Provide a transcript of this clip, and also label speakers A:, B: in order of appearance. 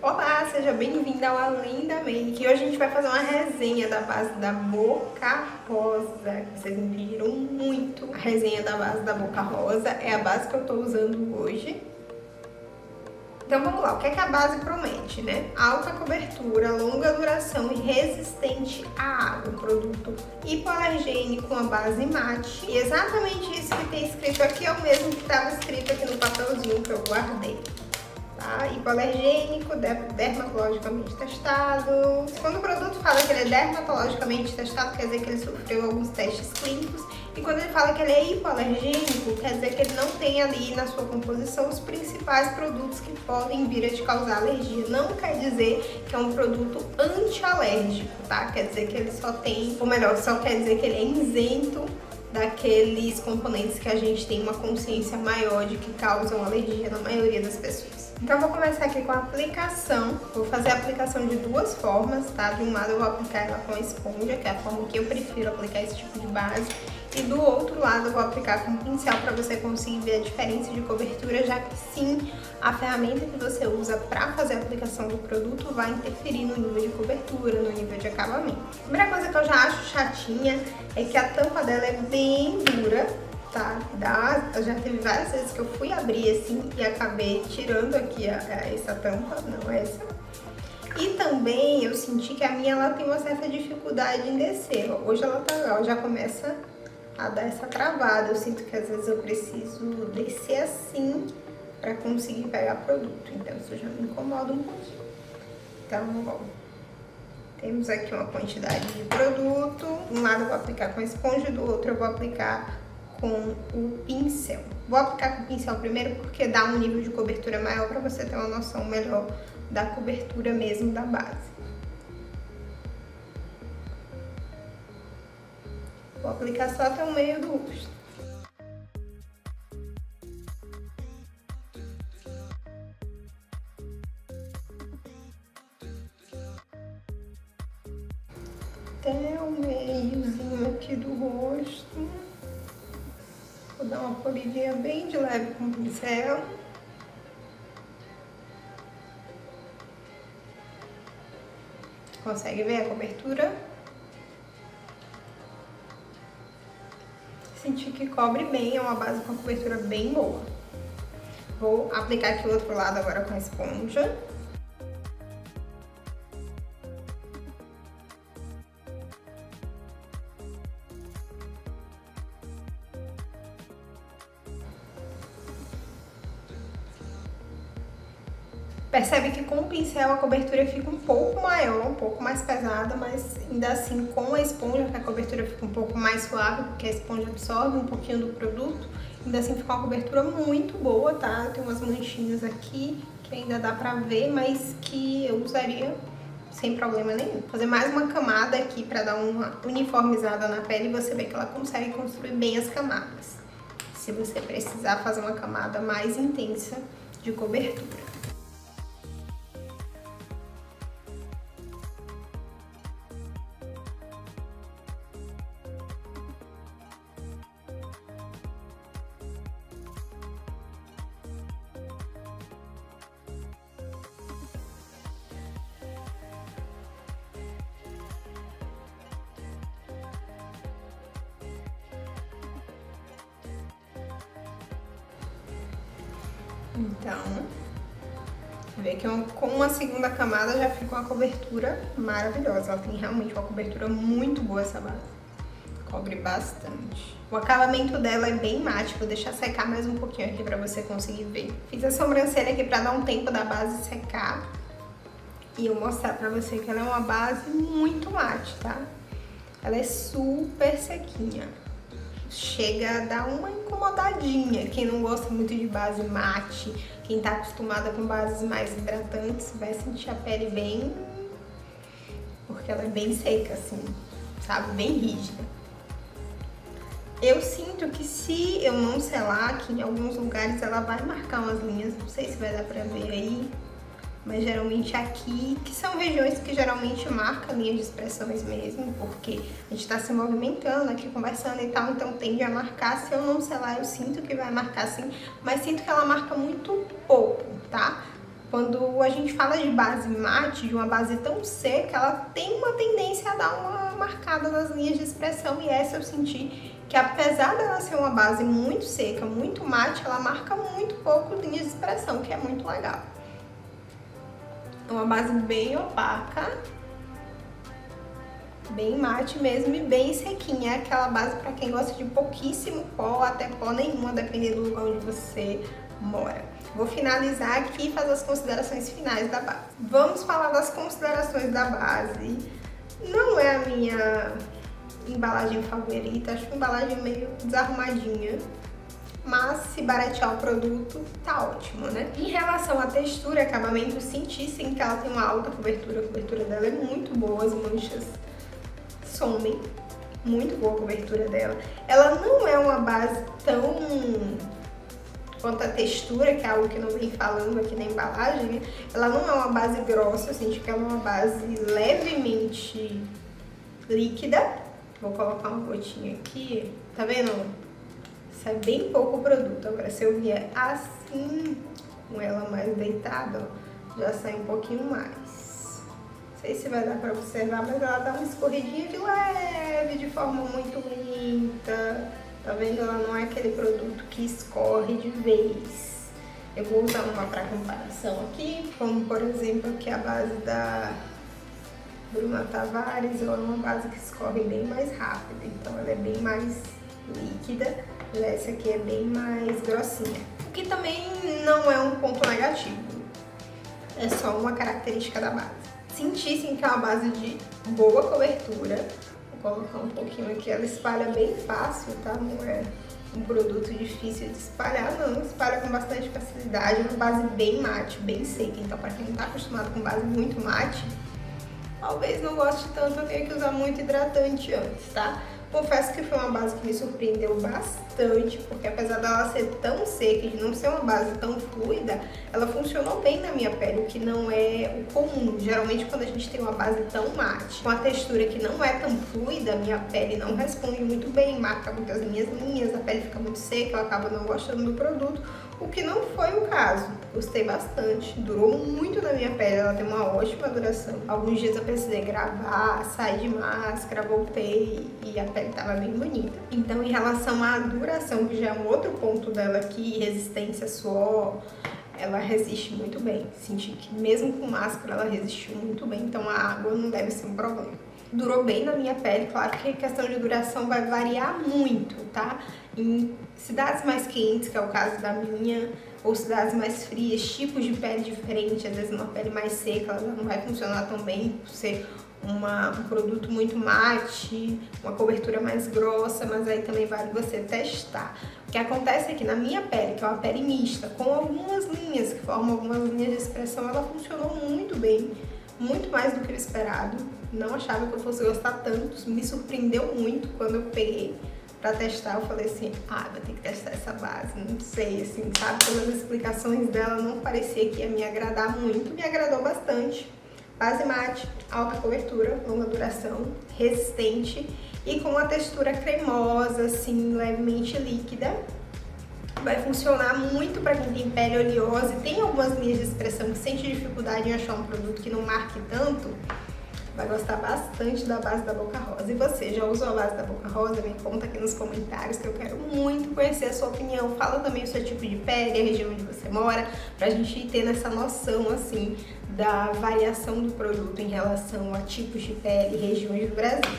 A: Olá, seja bem-vinda ao Além da Make. Hoje a gente vai fazer uma resenha da base da Boca Rosa, que vocês me pediram muito. A resenha da base da Boca Rosa é a base que eu tô usando hoje. Então vamos lá, o que é que a base promete, né? Alta cobertura, longa duração e resistente à água. Um produto hipoalergênico com a base mate. E exatamente isso que tem escrito aqui é o mesmo que estava escrito aqui no papelzinho que eu guardei. Tá? Hipoalergênico, dermatologicamente testado. Quando o produto fala que ele é dermatologicamente testado, quer dizer que ele sofreu alguns testes clínicos. E quando ele fala que ele é hipoalergênico, quer dizer que ele não tem ali na sua composição os principais produtos que podem vir a te causar alergia. Não quer dizer que é um produto antialérgico, tá? Quer dizer que ele só tem, ou melhor, só quer dizer que ele é isento daqueles componentes que a gente tem uma consciência maior de que causam alergia na maioria das pessoas. Então vou começar aqui com a aplicação. Vou fazer a aplicação de duas formas, tá? De um lado eu vou aplicar ela com a esponja, que é a forma que eu prefiro aplicar esse tipo de base. E do outro lado eu vou aplicar com o pincel para você conseguir ver a diferença de cobertura, já que sim, a ferramenta que você usa para fazer a aplicação do produto vai interferir no nível de cobertura, no nível de acabamento. A primeira coisa que eu já acho chatinha é que a tampa dela é bem dura, tá? Já teve várias vezes que eu fui abrir assim e acabei tirando aqui essa tampa, não essa. E também eu senti que a minha ela tem uma certa dificuldade em descer. Hoje ela tá legal, já começa a dar essa travada. Eu sinto que às vezes eu preciso descer assim para conseguir pegar produto. Então isso já me incomoda um pouquinho. Então, bom, temos aqui uma quantidade de produto. Um lado eu vou aplicar com a esponja, do outro eu vou aplicar com o pincel. Vou aplicar com o pincel primeiro porque dá um nível de cobertura maior para você ter uma noção melhor da cobertura mesmo da base. Vou aplicar só até o meio do rosto. Até o meiozinho aqui do rosto. Vou dar uma polidinha bem de leve com o pincel. Consegue ver a cobertura? Senti que cobre bem, é uma base com cobertura bem boa. Vou aplicar aqui o outro lado agora com a esponja. Percebe que com o pincel a cobertura fica um pouco maior, um pouco mais pesada, mas ainda assim com a esponja a cobertura fica um pouco mais suave, porque a esponja absorve um pouquinho do produto. Ainda assim fica uma cobertura muito boa, tá? Tem umas manchinhas aqui que ainda dá pra ver, mas que eu usaria sem problema nenhum. Vou fazer mais uma camada aqui pra dar uma uniformizada na pele e você vê que ela consegue construir bem as camadas. Se você precisar fazer uma camada mais intensa de cobertura. Então, vê que com uma segunda camada já fica uma cobertura maravilhosa. Ela tem realmente uma cobertura muito boa essa base. Cobre bastante. O acabamento dela é bem mate, vou deixar secar mais um pouquinho aqui pra você conseguir ver. Fiz a sobrancelha aqui pra dar um tempo da base secar. E eu mostrar pra você que ela é uma base muito mate, tá? Ela é super sequinha. Chega a dar uma incomodadinha. Quem não gosta muito de base mate, quem tá acostumada com bases mais hidratantes, vai sentir a pele bem... porque ela é bem seca, assim, sabe? Bem rígida. Eu sinto que se eu não selar aqui em alguns lugares, ela vai marcar umas linhas. Não sei se vai dar pra ver aí. Mas geralmente aqui, que são regiões que geralmente marcam linhas de expressões mesmo, porque a gente tá se movimentando aqui, conversando e tal, então tende a marcar. Se eu não selar, eu sinto que vai marcar sim, mas sinto que ela marca muito pouco, tá? Quando a gente fala de base mate, de uma base tão seca, ela tem uma tendência a dar uma marcada nas linhas de expressão, e essa eu senti que, apesar dela ser uma base muito seca, muito mate, ela marca muito pouco linhas de expressão, que é muito legal. É uma base bem opaca, bem mate mesmo e bem sequinha. É aquela base para quem gosta de pouquíssimo pó, até pó nenhuma, dependendo do lugar onde você mora. Vou finalizar aqui e fazer as considerações finais da base. Vamos falar das considerações da base. Não é a minha embalagem favorita, acho uma embalagem meio desarrumadinha, mas se baratear o produto, tá ótimo, né? Em relação à textura e acabamento, senti sim que ela tem uma alta cobertura. A cobertura dela é muito boa, as manchas somem. Muito boa a cobertura dela. Ela não é uma base tão... quanto a textura, que é algo que não vem falando aqui na embalagem, né? Ela não é uma base grossa, eu senti que ela é uma base levemente líquida. Vou colocar uma gotinha aqui, tá vendo? Sai bem pouco o produto. Agora, se eu vier assim, com ela mais deitada, ó, já sai um pouquinho mais. Não sei se vai dar pra observar, mas ela dá uma escorridinha de leve, de forma muito lenta. Tá vendo? Ela não é aquele produto que escorre de vez. Eu vou usar uma para comparação aqui, como por exemplo aqui a base da Bruna Tavares. Ela é uma base que escorre bem mais rápido, então ela é bem mais líquida. Essa aqui é bem mais grossinha, o que também não é um ponto negativo, é só uma característica da base. Senti sim que é uma base de boa cobertura. Vou colocar um pouquinho aqui, ela espalha bem fácil, tá? Não é um produto difícil de espalhar, não. Espalha com bastante facilidade, uma base bem mate, bem seca. Então, para quem não tá acostumado com base muito mate, talvez não goste tanto, eu tenho que usar muito hidratante antes, tá? Confesso que foi uma base que me surpreendeu bastante, porque apesar dela ser tão seca e de não ser uma base tão fluida, ela funcionou bem na minha pele, o que não é o comum. Geralmente, quando a gente tem uma base tão mate, com a textura que não é tão fluida, minha pele não responde muito bem, marca muitas linhas, a pele fica muito seca, eu acabo não gostando do produto, o que não foi o caso. Gostei bastante, durou muito na minha pele, ela tem uma ótima duração. Alguns dias eu precisei gravar, sair de máscara, voltei e a pele tava bem bonita. Então, em relação à duração, que já é um outro ponto dela aqui, resistência, suor, ela resiste muito bem. Senti que mesmo com máscara ela resistiu muito bem, então a água não deve ser um problema. Durou bem na minha pele, claro que a questão de duração vai variar muito, tá? Em cidades mais quentes, que é o caso da minha, ou cidades mais frias, tipos de pele diferentes, às vezes uma pele mais seca, ela não vai funcionar tão bem por ser um produto muito mate, uma cobertura mais grossa, mas aí também vale você testar. O que acontece é que na minha pele, que é uma pele mista, com algumas linhas, que formam algumas linhas de expressão, ela funcionou muito bem, muito mais do que o esperado. Não achava que eu fosse gostar tanto, me surpreendeu muito quando eu peguei pra testar. Eu falei assim, vou ter que testar essa base, não sei, assim, sabe? Pelas explicações dela, não parecia que ia me agradar muito, me agradou bastante. Base mate, alta cobertura, longa duração, resistente e com uma textura cremosa, assim, levemente líquida. Vai funcionar muito para quem tem pele oleosa e tem algumas linhas de expressão que sente dificuldade em achar um produto que não marque tanto. Vai gostar bastante da base da Boca Rosa. E você, já usou a base da Boca Rosa? Me conta aqui nos comentários, que eu quero muito conhecer a sua opinião. Fala também o seu tipo de pele, a região onde você mora, pra gente ir tendo essa noção, assim, da variação do produto em relação a tipos de pele e regiões do Brasil.